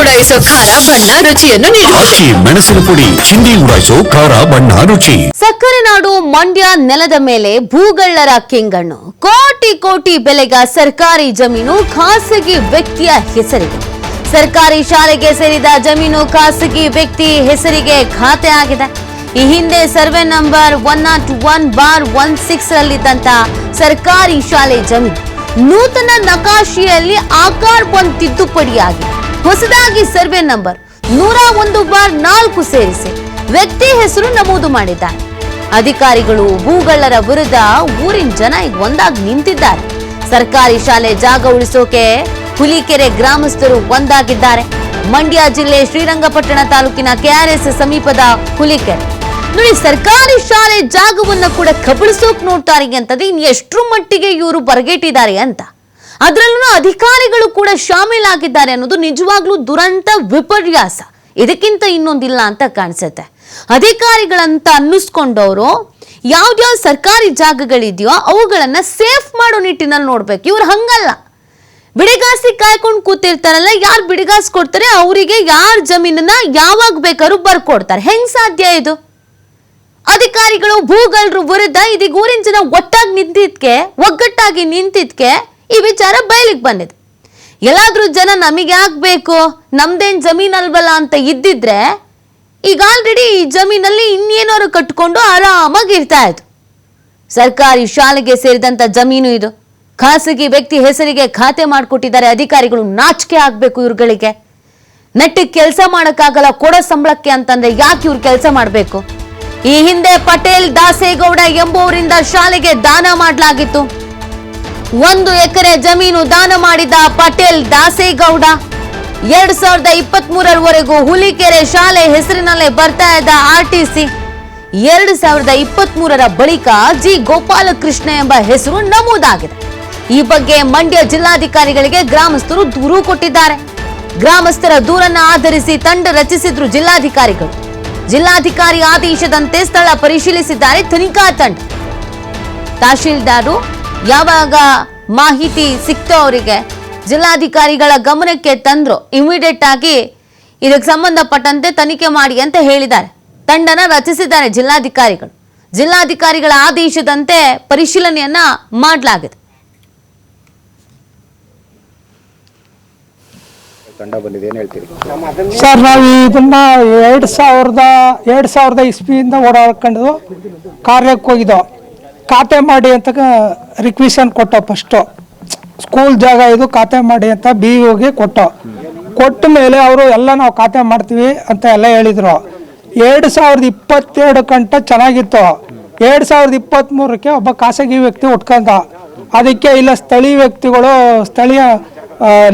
ಉಡಾಯಿಸೋ ಖಾರ ಬಣ್ಣ ರುಚಿಯನ್ನು ನೀಡುತ್ತದೆ. ಮೆಣಸಿನ ಪುಡಿ ಚಿಂದಿ ಉಡಾಯಿಸೋ ಖಾರ ಬಣ್ಣ ರುಚಿ. ಸಕ್ಕರೆ ನಾಡು ಮಂಡ್ಯ ನೆಲದ ಮೇಲೆ ಭೂಗಳ್ಳರ ಕೆಂಗಣ್ಣು. ಕೋಟಿ ಕೋಟಿ ಬೆಲೆಗ ಸರ್ಕಾರಿ ಜಮೀನು ಖಾಸಗಿ ವ್ಯಕ್ತಿಯ ಹೆಸರಿಗೆ. ಸರ್ಕಾರಿ ಶಾಲೆಗೆ ಸೇರಿದ ಜಮೀನು ಖಾಸಗಿ ವ್ಯಕ್ತಿ ಹೆಸರಿಗೆ ಖಾತೆ ಆಗಿದೆ. ಈ ಹಿಂದೆ ಸರ್ವೆ ನಂಬರ್ 101/16 ರಲ್ಲಿದ್ದಂತ ಸರ್ಕಾರಿ ಶಾಲೆ ಜಮೀನು ನೂತನ ನಕಾಶೆಯಲ್ಲಿ ಆಕಾರ್ ಬಂದ್ ತಿದ್ದುಪಡಿಯಾಗಿದೆ. ಹೊಸದಾಗಿ ಸರ್ವೆ ನಂಬರ್ 101/4 ಸೇರಿಸಿ ವ್ಯಕ್ತಿ ಹೆಸರು ನಮೂದು ಮಾಡಿದ್ದಾರೆ. ಅಧಿಕಾರಿಗಳು ಭೂಗಳ್ಳರ ವಿರುದ್ಧ ಊರಿನ ಜನ ಈಗ ಒಂದಾಗಿ ನಿಂತಿದ್ದಾರೆ. ಸರ್ಕಾರಿ ಶಾಲೆ ಜಾಗ ಉಳಿಸೋಕೆ ಹುಲಿಕೆರೆ ಗ್ರಾಮಸ್ಥರು ಒಂದಾಗಿದ್ದಾರೆ. ಮಂಡ್ಯ ಜಿಲ್ಲೆ ಶ್ರೀರಂಗಪಟ್ಟಣ ತಾಲೂಕಿನ ಕೆಆರ್ಎಸ್ ಸಮೀಪದ ಹುಲಿಕೆರೆ ನೋಡಿ, ಸರ್ಕಾರಿ ಶಾಲೆ ಜಾಗವನ್ನ ಕೂಡ ಕಬಳಿಸೋಕ್ ನೋಡ್ತಾರೆ ಅಂತಂದ್ರೆ ಇನ್ನು ಎಷ್ಟರ ಮಟ್ಟಿಗೆ ಇವರು ಬರಗೇಟಿದ್ದಾರೆ ಅಂತ. ಅದರಲ್ಲೂ ಅಧಿಕಾರಿಗಳು ಕೂಡ ಶಾಮೀಲಾಗಿದ್ದಾರೆ ಅನ್ನೋದು ನಿಜವಾಗ್ಲೂ ದುರಂತ ವಿಪರ್ಯಾಸ. ಇದಕ್ಕಿಂತ ಇನ್ನೊಂದಿಲ್ಲ ಅಂತ ಕಾಣಿಸುತ್ತೆ. ಅಧಿಕಾರಿಗಳಂತ ಅನ್ನಿಸ್ಕೊಂಡವರು ಯಾವ್ದ್ಯಾವ ಸರ್ಕಾರಿ ಜಾಗಗಳಿದೆಯೋ ಅವುಗಳನ್ನ ಸೇಫ್ ಮಾಡೋ ನಿಟ್ಟಿನಲ್ಲಿ ನೋಡ್ಬೇಕು. ಇವ್ರು ಹಂಗಲ್ಲ, ಬಿಡಿಗಾಸಿ ಕಾಯ್ಕೊಂಡು ಕೂತಿರ್ತಾರಲ್ಲ, ಯಾರು ಬಿಡಿಗಾಸಿ ಕೊಡ್ತಾರೆ ಅವರಿಗೆ ಯಾರ ಜಮೀನನ್ನ ಯಾವಾಗ ಬೇಕಾದ್ರೂ ಬರ್ಕೊಡ್ತಾರೆ. ಹೆಂಗ್ ಸಾಧ್ಯ ಇದು? ಅಧಿಕಾರಿಗಳು ಭೂಗಳ್ಳರ ವಿರುದ್ಧ ಇದೀಗ ಊರಿನ ಜನ ಒಗ್ಗಟ್ಟಾಗಿ ನಿಂತಿದ್ಕೆ ಈ ವಿಚಾರ ಬಯಲಿಗೆ ಬಂದಿದೆ. ಎಲ್ಲಾದ್ರೂ ಜನ ನಮಗೆ ಯಾಕೆ ಬೇಕು, ನಮ್ದೇನ್ ಜಮೀನ್ ಅಲ್ವಲ್ಲ ಅಂತ ಇದ್ದಿದ್ರೆ ಈಗ ಆಲ್ರೆಡಿ ಈ ಜಮೀನಲ್ಲಿ ಇನ್ನೇನಾದ್ರು ಕಟ್ಕೊಂಡು ಆರಾಮಾಗಿ ಇರ್ತಾ ಇತ್ತು. ಸರ್ಕಾರಿ ಶಾಲೆಗೆ ಸೇರಿದಂತ ಜಮೀನು ಇದು. ಖಾಸಗಿ ವ್ಯಕ್ತಿ ಹೆಸರಿಗೆ ಖಾತೆ ಮಾಡಿಕೊಟ್ಟಿದ್ದಾರೆ ಅಧಿಕಾರಿಗಳು. ನಾಚಿಕೆ ಆಗ್ಬೇಕು ಇವ್ರುಗಳಿಗೆ. ನೆಟ್ಟಿಗೆ ಕೆಲಸ ಮಾಡಕ್ಕಾಗಲ್ಲ ಕೊಡೋ ಸಂಬಳಕ್ಕೆ ಅಂತಂದ್ರೆ ಯಾಕೆ ಇವ್ರು ಕೆಲಸ ಮಾಡಬೇಕು? ಈ ಹಿಂದೆ ಪಟೇಲ್ ದಾಸೇಗೌಡ ಎಂಬುವರಿಂದ ಶಾಲೆಗೆ ದಾನ ಮಾಡಲಾಗಿತ್ತು. 1 ಎಕರೆ ಜಮೀನು ದಾನ ಮಾಡಿದ ಪಟೇಲ್ ದಾಸೇಗೌಡ 2023 ಹುಲಿಕೆರೆ ಶಾಲೆ ಹೆಸರಿನಲ್ಲೇ ಬರ್ತಾ ಇದ್ದ RTC 2023 ಬಳಿಕ ಜಿ ಗೋಪಾಲಕೃಷ್ಣ ಎಂಬ ಹೆಸರು ನಮೂದಾಗಿದೆ. ಈ ಬಗ್ಗೆ ಮಂಡ್ಯ ಜಿಲ್ಲಾಧಿಕಾರಿಗಳಿಗೆ ಗ್ರಾಮಸ್ಥರು ದೂರು ಕೊಟ್ಟಿದ್ದಾರೆ. ಗ್ರಾಮಸ್ಥರ ದೂರನ್ನ ಆಧರಿಸಿ ತಂಡ ರಚಿಸಿದ್ರು ಜಿಲ್ಲಾಧಿಕಾರಿಗಳು. ಜಿಲ್ಲಾಧಿಕಾರಿ ಆದೇಶದಂತೆ ಸ್ಥಳ ಪರಿಶೀಲಿಸಿದ್ದಾರೆ ತನಿಖಾ ತಂಡ. ತಹಶೀಲ್ದಾರು ಯಾವಾಗ ಮಾಹಿತಿ ಸಿಕ್ತೋ ಅವರಿಗೆ ಜಿಲ್ಲಾಧಿಕಾರಿಗಳ ಗಮನಕ್ಕೆ ತಂದ್ರು ಇಮಿಡಿಯೇಟ್ ಆಗಿ ಇದಕ್ಕೆ ಸಂಬಂಧಪಟ್ಟಂತೆ ತನಿಖೆ ಮಾಡಿ ಅಂತ ಹೇಳಿದ್ದಾರೆ. ತಂಡನ ರಚಿಸಿದ್ದಾರೆ ಜಿಲ್ಲಾಧಿಕಾರಿಗಳು. ಜಿಲ್ಲಾಧಿಕಾರಿಗಳ ಆದೇಶದಂತೆ ಪರಿಶೀಲನೆಯನ್ನ ಮಾಡಲಾಗಿದೆ. ಸರ್, ನಾವು ಇದನ್ನ 2000 ಇಸ್ವಿಯಿಂದ ಓಡಾಡ್ಕೊಂಡು ಕಾರ್ಯಕ್ಕೆ ಹೋಗಿದ್ದೋ. ಖಾತೆ ಮಾಡಿ ಅಂತ ರಿಕ್ವೆಷನ್ ಕೊಟ್ಟೋ. ಫಸ್ಟು ಸ್ಕೂಲ್ ಜಾಗ ಇದು ಖಾತೆ ಮಾಡಿ ಅಂತ BOಗೆ ಕೊಟ್ಟ ಮೇಲೆ ಅವರು ಎಲ್ಲ ನಾವು ಖಾತೆ ಮಾಡ್ತೀವಿ ಅಂತ ಎಲ್ಲ ಹೇಳಿದರು. 2022 ಗಂಟ ಚೆನ್ನಾಗಿತ್ತು. 2023ಕ್ಕೆ ಒಬ್ಬ ಖಾಸಗಿ ವ್ಯಕ್ತಿ ಉಟ್ಕೊಂಡ. ಅದಕ್ಕೆ ಇಲ್ಲ ಸ್ಥಳೀಯ ವ್ಯಕ್ತಿಗಳು, ಸ್ಥಳೀಯ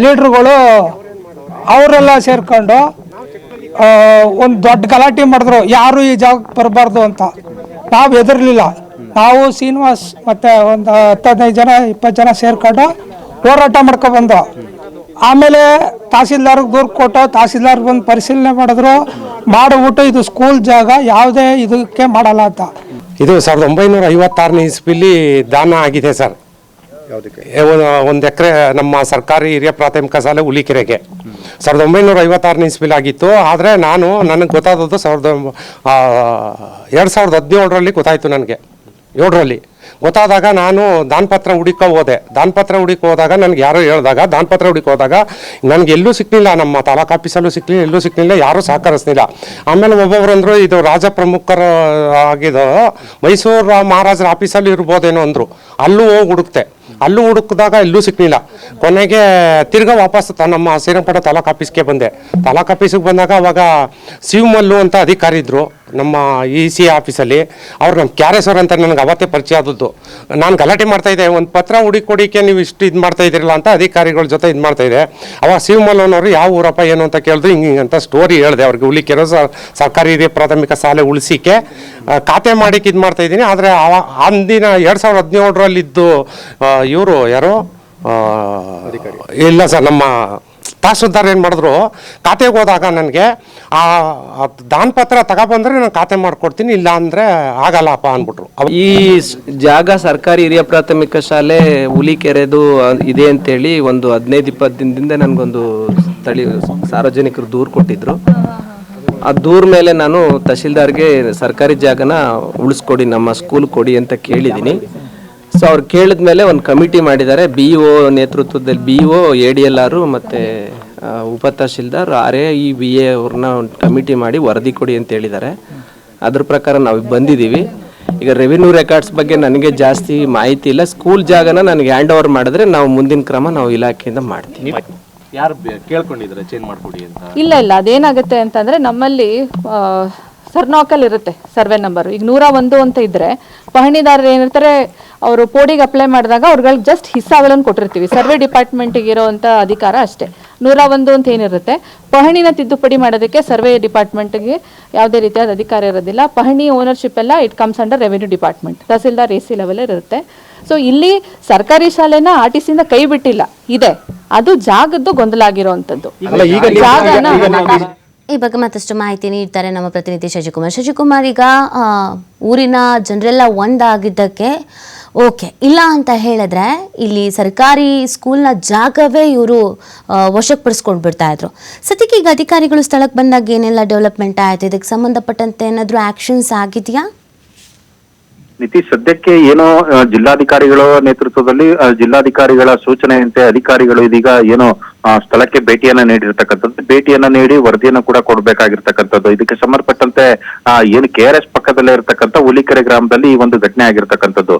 ಲೀಡ್ರುಗಳು ಅವರೆಲ್ಲ ಸೇರ್ಕೊಂಡು ಒಂದು ದೊಡ್ಡ ಗಲಾಟೆ ಮಾಡಿದ್ರು, ಯಾರು ಈ ಜಾಗಕ್ಕೆ ಬರಬಾರ್ದು ಅಂತ. ನಾವು ಹೆದರ್ಲಿಲ್ಲ. ನಾವು ಶ್ರೀನಿವಾಸ್ ಮತ್ತು ಒಂದು 10-15 ಜನ 20 ಜನ ಸೇರ್ಕೊಂಡು ಹೋರಾಟ ಮಾಡ್ಕೊಬಂದು ಆಮೇಲೆ ತಹಸೀಲ್ದಾರ್ಗೆ ದೂರು ಕೊಟ್ಟು ತಹಸೀಲ್ದಾರ್ ಬಂದು ಪರಿಶೀಲನೆ ಮಾಡಿದ್ರು. ಮಾಡಿಬಿಟ್ಟು ಇದು ಸ್ಕೂಲ್ ಜಾಗ ಯಾವುದೇ ಇದಕ್ಕೆ ಮಾಡಲ್ಲ ಅಂತ. ಇದು 1956ನೇ ಇಸ್ವಿಲಿ ದಾನ ಆಗಿದೆ ಸರ್. 1 ಎಕರೆ ನಮ್ಮ ಸರ್ಕಾರಿ ಹಿರಿಯ ಪ್ರಾಥಮಿಕ ಶಾಲೆ ಹುಲಿಕೆರೆಗೆ 1956ನೇ ಇಸ್ವಿಲಿ ಆಗಿತ್ತು. ಆದರೆ ನನಗೆ ಗೊತ್ತಾದದ್ದು 2017ರಲ್ಲಿ ಗೊತ್ತಾಯಿತು. ನನಗೆ 7ರಲ್ಲಿ ಗೊತ್ತಾದಾಗ ನಾನು ದಾನಪತ್ರ ಹುಡುಕ ಹೋದೆ. ದಾನಪತ್ರ ಹುಡುಕ ಹೋದಾಗ ನನಗೆ ಯಾರೋ ಹೇಳಿದಾಗ ದಾನಪತ್ರ ಹುಡುಕ ಹೋದಾಗ ನನಗೆ ಎಲ್ಲೂ ಸಿಕ್ಕಲಿಲ್ಲ. ನಮ್ಮ ತಾಲೂಕು ಆಫೀಸಲ್ಲೂ ಸಿಕ್ಕಲಿಲ್ಲ, ಎಲ್ಲೂ ಸಿಕ್ಕಲಿಲ್ಲ, ಯಾರೂ ಸಹಕರಿಸ್ಲಿಲ್ಲ. ಆಮೇಲೆ ಒಬ್ಬೊಬ್ರು ಅಂದರು ಇದು ರಾಜ ಪ್ರಮುಖರು ಆಗಿದ್ದು ಮೈಸೂರು ಮಹಾರಾಜರ ಆಫೀಸಲ್ಲಿ ಇರ್ಬೋದೇನೋ ಅಂದರು. ಅಲ್ಲೂ ಹೋಗಿ ಹುಡುಕಿದಾಗ ಎಲ್ಲೂ ಸಿಕ್ಕಲಿಲ್ಲ. ಕೊನೆಗೆ ತಿರ್ಗಾ ವಾಪಸ್ ನಮ್ಮ ಶ್ರೀರಂಗಪಟ್ಟಣ ತಾಲೂಕು ಆಫೀಸ್ಗೆ ಬಂದೆ. ತಾಲೂಕು ಆಫೀಸಿಗೆ ಬಂದಾಗ ಅವಾಗ ಶಿವಮಲ್ಲು ಅಂತ ಅಧಿಕಾರಿ ಇದ್ದರು ನಮ್ಮ EC ಆಫೀಸಲ್ಲಿ. ಅವ್ರು ನಮ್ಮ KRS ಅಂತ ನನಗೆ ಅವತ್ತೇ ಪರಿಚಯ ಆದದ್ದು. ನಾನು ಗಲಾಟೆ ಮಾಡ್ತಾಯಿದ್ದೆ, ಒಂದು ಪತ್ರ ಹುಡುಕೊಡಿಕೆ ನೀವು ಇಷ್ಟು ಇದು ಮಾಡ್ತಾಯಿದ್ದೀರಲ್ಲ ಅಂತ ಅಧಿಕಾರಿಗಳ ಜೊತೆ ಇದು ಮಾಡ್ತಾಯಿದ್ದೆ. ಅವಾಗ ಶಿವಮಲ್ಲನವರು ಯಾವ ಊರಪ್ಪ ಏನು ಅಂತ ಕೇಳಿದ್ರು. ಹಿಂಗಂತ ಸ್ಟೋರಿ ಹೇಳಿದೆ ಅವ್ರಿಗೆ. ಹುಲಿಕೆರೆ ಸರ್ಕಾರಿ ಹಿರಿಯ ಪ್ರಾಥಮಿಕ ಶಾಲೆ ಉಳಿಸಿಕೆ ಖಾತೆ ಮಾಡಿಕ್ಕೆ ಇದು ಮಾಡ್ತಾಯಿದ್ದೀನಿ. ಆದರೆ ಅಂದಿನ 2017ರಲ್ಲಿದ್ದು ಇವರು ಯಾರು ಇಲ್ಲ ಸರ್, ನಮ್ಮ ತಹಸೀಲ್ದಾರ್ ಏನು ಮಾಡಿದ್ರು, ಖಾತೆಗೆ ಹೋದಾಗ ನನಗೆ ಆ ದಾನಪತ್ರ ತಗೊಬಂದ್ರೆ ನಾನು ಖಾತೆ ಮಾಡಿಕೊಡ್ತೀನಿ, ಇಲ್ಲ ಅಂದರೆ ಆಗಲ್ಲಪ್ಪ ಅಂದ್ಬಿಟ್ರು. ಈ ಜಾಗ ಸರ್ಕಾರಿ ಹಿರಿಯ ಪ್ರಾಥಮಿಕ ಶಾಲೆ ಹುಲಿಕೆರೆದು ಇದೆ ಅಂತೇಳಿ ಒಂದು 15-20 ದಿನದಿಂದ ನನಗೊಂದು ಸಾರ್ವಜನಿಕರು ದೂರು ಕೊಟ್ಟಿದ್ರು. ಆ ದೂರ ಮೇಲೆ ನಾನು ತಹಶೀಲ್ದಾರ್ಗೆ ಸರ್ಕಾರಿ ಜಾಗನ ಉಳಿಸ್ಕೊಡಿ, ನಮ್ಮ ಸ್ಕೂಲ್ ಕೊಡಿ ಅಂತ ಕೇಳಿದ್ದೀನಿ. ಸೊ ಅವ್ರು ಕೇಳಿದ ಮೇಲೆ ಒಂದು ಕಮಿಟಿ ಮಾಡಿದ್ದಾರೆ. BO ನೇತೃತ್ವದಲ್ಲಿ BO, ADLR ಮತ್ತು ಉಪ ತಹಶೀಲ್ದಾರ್ RAE ಅವ್ರನ್ನ ಒಂದು ಕಮಿಟಿ ಮಾಡಿ ವರದಿ ಕೊಡಿ ಅಂತ ಹೇಳಿದ್ದಾರೆ. ಅದ್ರ ಪ್ರಕಾರ ನಾವು ಬಂದಿದ್ದೀವಿ. ಈಗ ರೆವಿನ್ಯೂ ರೆಕಾರ್ಡ್ಸ್ ಬಗ್ಗೆ ನನಗೆ ಜಾಸ್ತಿ ಮಾಹಿತಿ ಇಲ್ಲ. ಸ್ಕೂಲ್ ಜಾಗನ ನನಗೆ ಹ್ಯಾಂಡ್ ಓವರ್ ಮಾಡಿದ್ರೆ ನಾವು ಮುಂದಿನ ಕ್ರಮ ನಾವು ಇಲಾಖೆಯಿಂದ ಮಾಡ್ತೀವಿ. ಯಾರು ಕೇಳ್ಕೊಂಡಿದ್ರೆ ಚೇಂಜ್ ಮಾಡ್ಕೊಡಿ ಅಂತ? ಇಲ್ಲ ಅದೇನಾಗುತ್ತೆ ಅಂತಂದ್ರೆ ನಮ್ಮಲ್ಲಿ ಸರ್ನಾಕಲ್ ಇರುತ್ತೆ ಸರ್ವೆ ನಂಬರ್. ಈಗ 101 ಅಂತ ಇದ್ರೆ ಪಹಣಿದಾರರು ಏನಿರ್ತಾರೆ ಅವರು ಪೋಡಿಗೆ ಅಪ್ಲೈ ಮಾಡಿದಾಗ ಅವ್ರಿಗೆ ಜಸ್ಟ್ ಹಿಸ್ಸಾಗಳನ್ನು ಕೊಟ್ಟಿರ್ತೀವಿ. ಸರ್ವೆ ಡಿಪಾರ್ಟ್ಮೆಂಟಿಗೆ ಇರೋವಂಥ ಅಧಿಕಾರ ಅಷ್ಟೇ. 101 ಅಂತ ಏನಿರುತ್ತೆ, ಪಹಣಿನ ತಿದ್ದುಪಡಿ ಮಾಡೋದಕ್ಕೆ ಸರ್ವೆ ಡಿಪಾರ್ಟ್ಮೆಂಟ್ಗೆ ಯಾವುದೇ ರೀತಿಯಾದ ಅಧಿಕಾರ ಇರೋದಿಲ್ಲ. ಪಹಣಿ ಓನರ್ಶಿಪ್ ಎಲ್ಲ it comes under revenue department, tahsildar AC level ಇರುತ್ತೆ. ಸೊ ಇಲ್ಲಿ ಸರ್ಕಾರಿ ಶಾಲೆನ RTCಯಿಂದ ಕೈ ಬಿಟ್ಟಿಲ್ಲ, ಇದೆ, ಅದು ಜಾಗದ್ದು ಗೊಂದಲ ಆಗಿರೋವಂಥದ್ದು. ಈ ಬಗ್ಗೆ ಮತ್ತಷ್ಟು ಮಾಹಿತಿ ನೀಡ್ತಾರೆ ನಮ್ಮ ಪ್ರತಿನಿಧಿ ಶಶಿಕುಮಾರ್. ಈಗ ಊರಿನ ಜನರೆಲ್ಲ ಒಂದಾಗಿದ್ದಕ್ಕೆ ಓಕೆ, ಇಲ್ಲ ಅಂತ ಹೇಳಿದ್ರೆ ಇಲ್ಲಿ ಸರ್ಕಾರಿ ಸ್ಕೂಲ್ನ ಜಾಗವೇ ಇವರು ವಶಕ್ಕೆ ಪಡಿಸ್ಕೊಂಡು ಬಿಡ್ತಾ ಇದ್ರು. ಸದ್ಯಕ್ಕೆ ಈಗ ಅಧಿಕಾರಿಗಳು ಸ್ಥಳಕ್ಕೆ ಬಂದಾಗ ಏನೆಲ್ಲ ಡೆವಲಪ್ಮೆಂಟ್ ಆಯ್ತು, ಇದಕ್ಕೆ ಸಂಬಂಧಪಟ್ಟಂತೆ ಏನಾದರೂ ಆಕ್ಷನ್ಸ್ ಆಗಿದೆಯಾ? ನಿತೀಶ್, ಸದ್ಯಕ್ಕೆ ಏನೋ ಜಿಲ್ಲಾಧಿಕಾರಿಗಳ ನೇತೃತ್ವದಲ್ಲಿ ಜಿಲ್ಲಾಧಿಕಾರಿಗಳ ಸೂಚನೆಯಂತೆ ಅಧಿಕಾರಿಗಳು ಇದೀಗ ಏನೋ ಸ್ಥಳಕ್ಕೆ ಭೇಟಿಯನ್ನ ನೀಡಿರ್ತಕ್ಕಂಥದ್ದು. ಭೇಟಿಯನ್ನ ನೀಡಿ ವರದಿಯನ್ನ ಕೂಡ ಕೊಡ್ಬೇಕಾಗಿರ್ತಕ್ಕಂಥದ್ದು. ಇದಕ್ಕೆ ಸಂಬಂಧಪಟ್ಟಂತೆ ಏನು KRS ಪಕ್ಕದಲ್ಲೇ ಇರ್ತಕ್ಕಂಥ ಹುಲಿಕೆರೆ ಗ್ರಾಮದಲ್ಲಿ ಈ ಒಂದು ಘಟನೆ ಆಗಿರ್ತಕ್ಕಂಥದ್ದು.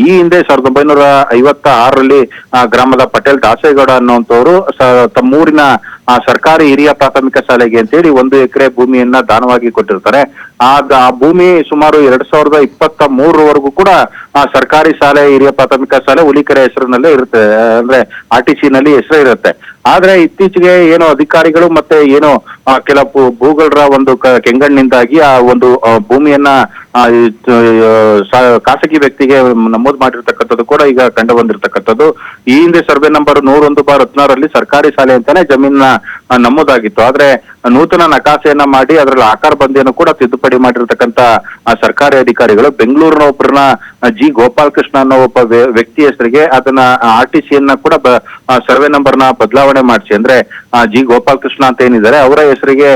ಈ ಹಿಂದೆ 1956ರಲ್ಲಿ ಗ್ರಾಮದ ಪಟೇಲ್ ದಾಸೇಗೌಡ ಅನ್ನುವಂಥವ್ರು ತಮ್ಮೂರಿನ ಸರ್ಕಾರಿ ಹಿರಿಯ ಪ್ರಾಥಮಿಕ ಶಾಲೆಗೆ ಅಂತೇಳಿ 1 ಎಕರೆ ಭೂಮಿಯನ್ನ ದಾನವಾಗಿ ಕೊಟ್ಟಿರ್ತಾರೆ. ಆ ಭೂಮಿ ಸುಮಾರು 2023ವರೆಗೂ ಕೂಡ ಸರ್ಕಾರಿ ಶಾಲೆ, ಹಿರಿಯ ಪ್ರಾಥಮಿಕ ಶಾಲೆ ಹುಲಿಕೆರೆ ಹೆಸರಿನಲ್ಲೇ ಇರುತ್ತೆ, ಅಂದ್ರೆ RTC ನಲ್ಲಿ ಹೆಸರು ಇರುತ್ತೆ. ಆದ್ರೆ ಇತ್ತೀಚೆಗೆ ಏನೋ ಅಧಿಕಾರಿಗಳು ಮತ್ತೆ ಏನೋ ಕೆಲ ಭೂಗಳರ ಒಂದು ಕೆಂಗಣ್ಣಿಂದಾಗಿ ಆ ಒಂದು ಭೂಮಿಯನ್ನ ಖಾಸಗಿ ವ್ಯಕ್ತಿಗೆ ನಮೂದು ಮಾಡಿರ್ತಕ್ಕಂಥದ್ದು ಕೂಡ ಈಗ ಕಂಡು ಬಂದಿರತಕ್ಕಂಥದ್ದು. ಈ ಹಿಂದೆ ಸರ್ವೆ ನಂಬರ್ 101/16ರಲ್ಲಿ ಸರ್ಕಾರಿ ಶಾಲೆ ಅಂತಾನೆ ಜಮೀನ ನಮೂದಾಗಿತ್ತು. ಆದ್ರೆ ನೂತನ ನಕಾಸೆಯನ್ನ ಮಾಡಿ ಅದರಲ್ಲಿ ಆಕಾರ ಬಂದಿಯನ್ನು ಕೂಡ ತಿದ್ದುಪಡಿ ಮಾಡಿರ್ತಕ್ಕಂಥ ಸರ್ಕಾರಿ ಅಧಿಕಾರಿಗಳು ಬೆಂಗಳೂರಿನ ಒಬ್ಬರನ್ನ G. ಗೋಪಾಲಕೃಷ್ಣ ಅನ್ನೋ ಒಬ್ಬ ವ್ಯಕ್ತಿ ಹೆಸರಿಗೆ ಅದನ್ನ RTCಯನ್ನ ಕೂಡ ಸರ್ವೆ ನಂಬರ್ನ ಬದಲಾವಣೆ ಮಾಡಿಸಿ, ಅಂದ್ರೆ G. ಗೋಪಾಲಕೃಷ್ಣ ಅಂತ ಏನಿದ್ದಾರೆ ಅವರ ಹೆಸರಿಗೆ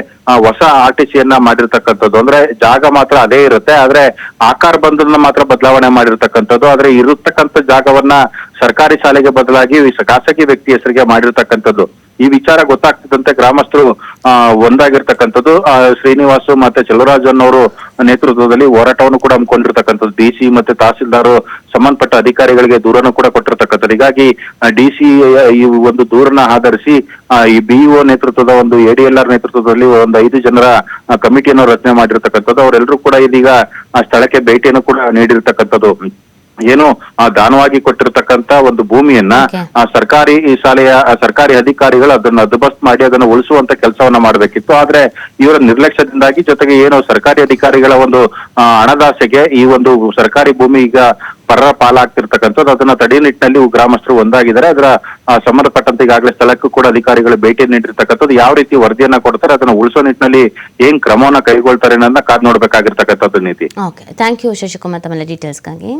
ಹೊಸ RTCಯನ್ನ ಮಾಡಿರ್ತಕ್ಕಂಥದ್ದು. ಅಂದ್ರೆ ಜಾಗ ಮಾತ್ರ ಅದೇ ಇರುತ್ತೆ, ಆದ್ರೆ ಆಕಾರ ಬಂದನ್ನ ಮಾತ್ರ ಬದಲಾವಣೆ ಮಾಡಿರ್ತಕ್ಕಂಥದ್ದು. ಆದ್ರೆ ಇರತಕ್ಕಂಥ ಜಾಗವನ್ನ ಸರ್ಕಾರಿ ಶಾಲೆಗೆ ಬದಲಾಗಿ ಖಾಸಗಿ ವ್ಯಕ್ತಿ ಹೆಸರಿಗೆ ಮಾಡಿರ್ತಕ್ಕಂಥದ್ದು. ಈ ವಿಚಾರ ಗೊತ್ತಾಗ್ತಿದ್ದಂತೆ ಗ್ರಾಮಸ್ಥರು ಒಂದಾಗಿರ್ತಕ್ಕಂಥದ್ದು. ಶ್ರೀನಿವಾಸ್ ಮತ್ತೆ ಚೆಲುವರಾಜ್ ಅನ್ನೋರು ನೇತೃತ್ವದಲ್ಲಿ ಹೋರಾಟವನ್ನು ಕೂಡ ಹಮ್ಮಿಕೊಂಡಿರ್ತಕ್ಕಂಥದ್ದು. DC ಮತ್ತೆ ತಹಸೀಲ್ದಾರ್ ಸಂಬಂಧಪಟ್ಟ ಅಧಿಕಾರಿಗಳಿಗೆ ದೂರನ್ನು ಕೂಡ ಕೊಟ್ಟಿರ್ತಕ್ಕಂಥದ್ದು. ಹೀಗಾಗಿ DC ಈ ಒಂದು ದೂರನ್ನ ಆಧರಿಸಿ ಈ BO ನೇತೃತ್ವದ ಒಂದು ADLR ನೇತೃತ್ವದಲ್ಲಿ ಒಂದು 5 ಜನರ ಕಮಿಟಿಯನ್ನು ರಚನೆ ಮಾಡಿರ್ತಕ್ಕಂಥದ್ದು. ಅವರೆಲ್ಲರೂ ಕೂಡ ಇದೀಗ ಸ್ಥಳಕ್ಕೆ ಭೇಟಿಯನ್ನು ಕೂಡ ನೀಡಿರ್ತಕ್ಕಂಥದ್ದು. ಏನು ದಾನವಾಗಿ ಕೊಟ್ಟಿರ್ತಕ್ಕಂತ ಒಂದು ಭೂಮಿಯನ್ನ ಸರ್ಕಾರಿ ಶಾಲೆಯ ಸರ್ಕಾರಿ ಅಧಿಕಾರಿಗಳು ಅದನ್ನ ಹದ್ದುಬಸ್ತ್ ಮಾಡಿ ಅದನ್ನ ಉಳಿಸುವಂತ ಕೆಲಸವನ್ನ ಮಾಡಬೇಕಿತ್ತು. ಆದ್ರೆ ಇವರ ನಿರ್ಲಕ್ಷ್ಯದಿಂದಾಗಿ, ಜೊತೆಗೆ ಏನು ಸರ್ಕಾರಿ ಅಧಿಕಾರಿಗಳ ಒಂದು ಹಣದಾಸೆಗೆ ಈ ಒಂದು ಸರ್ಕಾರಿ ಭೂಮಿ ಈಗ ಪರರ ಪಾಲಾಗ್ತಿರ್ತಕ್ಕಂಥದ್ದು. ಅದನ್ನ ತಡೆ ನಿಟ್ಟಿನಲ್ಲಿ ಗ್ರಾಮಸ್ಥರು ಒಂದಾಗಿದ್ದಾರೆ. ಅದರ ಸಂಬಂಧಪಟ್ಟಂತೆ ಈಗಾಗಲೇ ಸ್ಥಳಕ್ಕೂ ಕೂಡ ಅಧಿಕಾರಿಗಳು ಭೇಟಿ ನೀಡಿರ್ತಕ್ಕಂಥದ್ದು. ಯಾವ ರೀತಿ ವರದಿಯನ್ನ ಕೊಡ್ತಾರೆ, ಅದನ್ನ ಉಳಿಸೋ ನಿಟ್ಟಿನಲ್ಲಿ ಏನ್ ಕ್ರಮವನ್ನ ಕೈಗೊಳ್ತಾರೆ ಅನ್ನೋದನ್ನ ಕಾದ್ ನೋಡ್ಬೇಕಾಗಿರ್ತಕ್ಕಂಥದ್ದು. ನೀತಿ. ಓಕೆ, ಥ್ಯಾಂಕ್ ಯು ಶಶಿಕುಮಾರ್ ತಮ್ಮ ಡೀಟೇಲ್ಸ್ಗಾಗಿ.